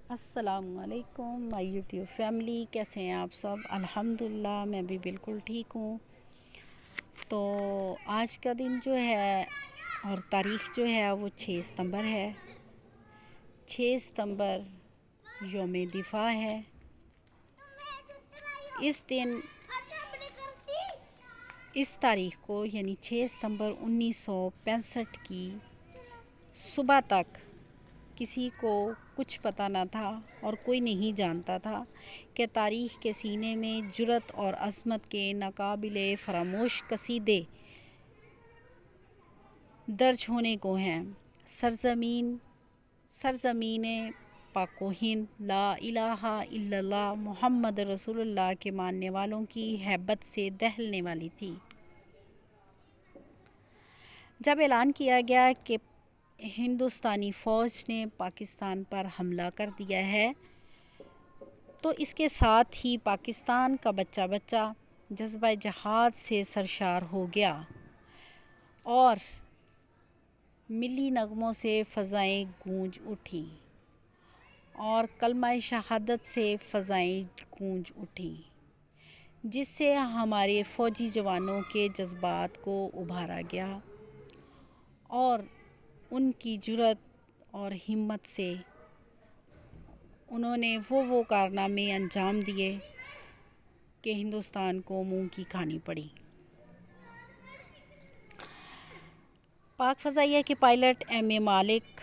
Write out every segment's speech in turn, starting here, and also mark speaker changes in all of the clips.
Speaker 1: السلام علیکم مائی YouTube family, کیسے ہیں آپ سب؟ الحمدللہ میں بھی بالکل ٹھیک ہوں۔ تو آج کا دن جو ہے اور تاریخ جو ہے وہ 6 ستمبر ہے۔ 6 ستمبر یوم دفاع ہے۔ اس دن اس تاریخ کو یعنی 6 ستمبر 1965 کی صبح تک کسی کو کچھ پتہ نہ تھا اور کوئی نہیں جانتا تھا کہ تاریخ کے سینے میں جرأت اور عظمت کے ناقابل فراموش قصیدے درج ہونے کو ہیں۔ سرزمین پاک و ہند لا الہ الا اللہ محمد رسول اللہ کے ماننے والوں کی ہیبت سے دہلنے والی تھی۔ جب اعلان کیا گیا کہ ہندوستانی فوج نے پاکستان پر حملہ کر دیا ہے تو اس کے ساتھ ہی پاکستان کا بچہ بچہ جذبہ جہاد سے سرشار ہو گیا اور ملی نغموں سے فضائیں گونج اٹھیں اور کلمہ شہادت سے فضائیں گونج اٹھیں، جس سے ہمارے فوجی جوانوں کے جذبات کو ابھارا گیا اور ان کی جرأت اور ہمت سے انہوں نے وہ کارنامے انجام دیے کہ ہندوستان کو منہ کی کھانی پڑی۔ پاک فضائیہ کے پائلٹ ایم اے مالک،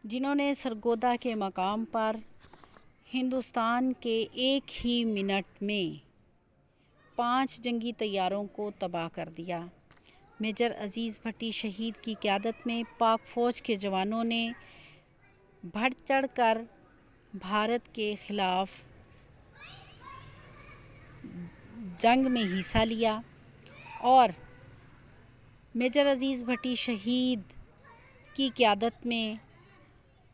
Speaker 1: جنہوں نے سرگودا کے مقام پر ہندوستان کے ایک ہی منٹ میں 5 جنگی طیاروں کو تباہ کر دیا۔ میجر عزیز بھٹی شہید کی قیادت میں پاک فوج کے جوانوں نے بڑھ چڑھ کر بھارت کے خلاف جنگ میں حصہ لیا اور میجر عزیز بھٹی شہید کی قیادت میں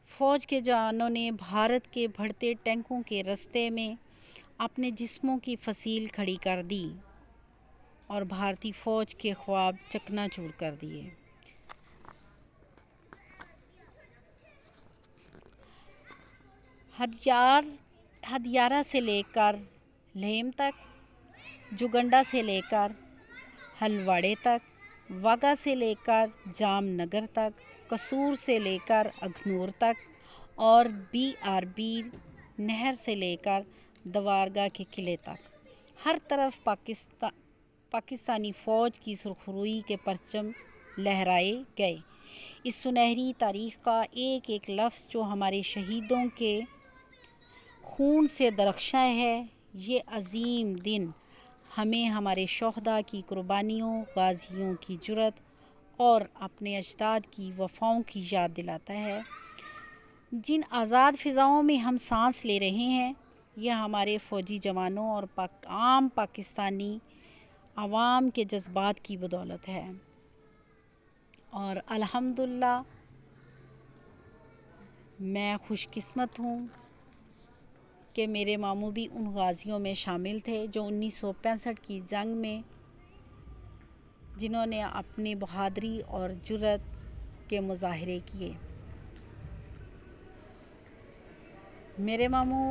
Speaker 1: فوج کے جوانوں نے بھارت کے بڑھتے ٹینکوں کے رستے میں اپنے جسموں کی فصیل کھڑی کر دی اور بھارتی فوج کے خواب چکنا چور کر دیے۔ ہدیارہ سے لے کر لہم تک، جوگنڈا سے لے کر ہلواڑے تک، واگا سے لے کر جام نگر تک، قصور سے لے کر اخنور تک اور بیر نہر سے لے کر دوارگاہ کے قلعے تک، ہر طرف پاکستانی فوج کی سرخروئی کے پرچم لہرائے گئے۔ اس سنہری تاریخ کا ایک ایک لفظ جو ہمارے شہیدوں کے خون سے درخشاں ہے، یہ عظیم دن ہمیں ہمارے شہداء کی قربانیوں، غازیوں کی جرأت اور اپنے اجداد کی وفاؤں کی یاد دلاتا ہے۔ جن آزاد فضاؤں میں ہم سانس لے رہے ہیں، یہ ہمارے فوجی جوانوں اور عام پاکستانی عوام کے جذبات کی بدولت ہے، اور الحمدللہ میں خوش قسمت ہوں کہ میرے ماموں بھی ان غازیوں میں شامل تھے جو 1965 کی جنگ میں جنہوں نے اپنی بہادری اور جرأت کے مظاہرے کیے۔ میرے ماموں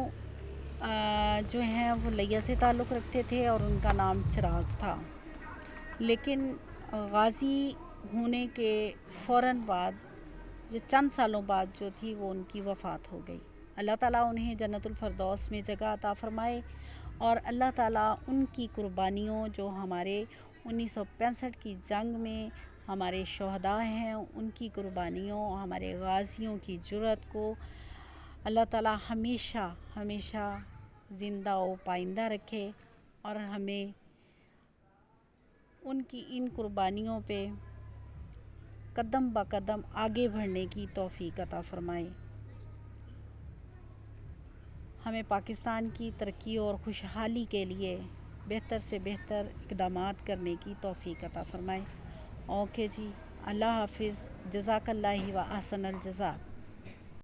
Speaker 1: جو ہیں وہ لیا سے تعلق رکھتے تھے اور ان کا نام چراغ تھا، لیکن غازی ہونے کے فوراً بعد جو چند سالوں بعد جو تھی وہ ان کی وفات ہو گئی۔ اللہ تعالیٰ انہیں جنت الفردوس میں جگہ عطا فرمائے اور اللہ تعالیٰ ان کی قربانیوں جو ہمارے 1965 کی جنگ میں ہمارے شہداء ہیں ان کی قربانیوں، ہمارے غازیوں کی جرأت کو اللہ تعالیٰ ہمیشہ ہمیشہ زندہ و پائندہ رکھے اور ہمیں ان کی ان قربانیوں پہ قدم با قدم آگے بڑھنے کی توفیق عطا فرمائے۔ ہمیں پاکستان کی ترقی اور خوشحالی کے لیے بہتر سے بہتر اقدامات کرنے کی توفیق عطا فرمائے۔ اوکے جی، اللہ حافظ، جزاک اللہ و احسن الجزاء۔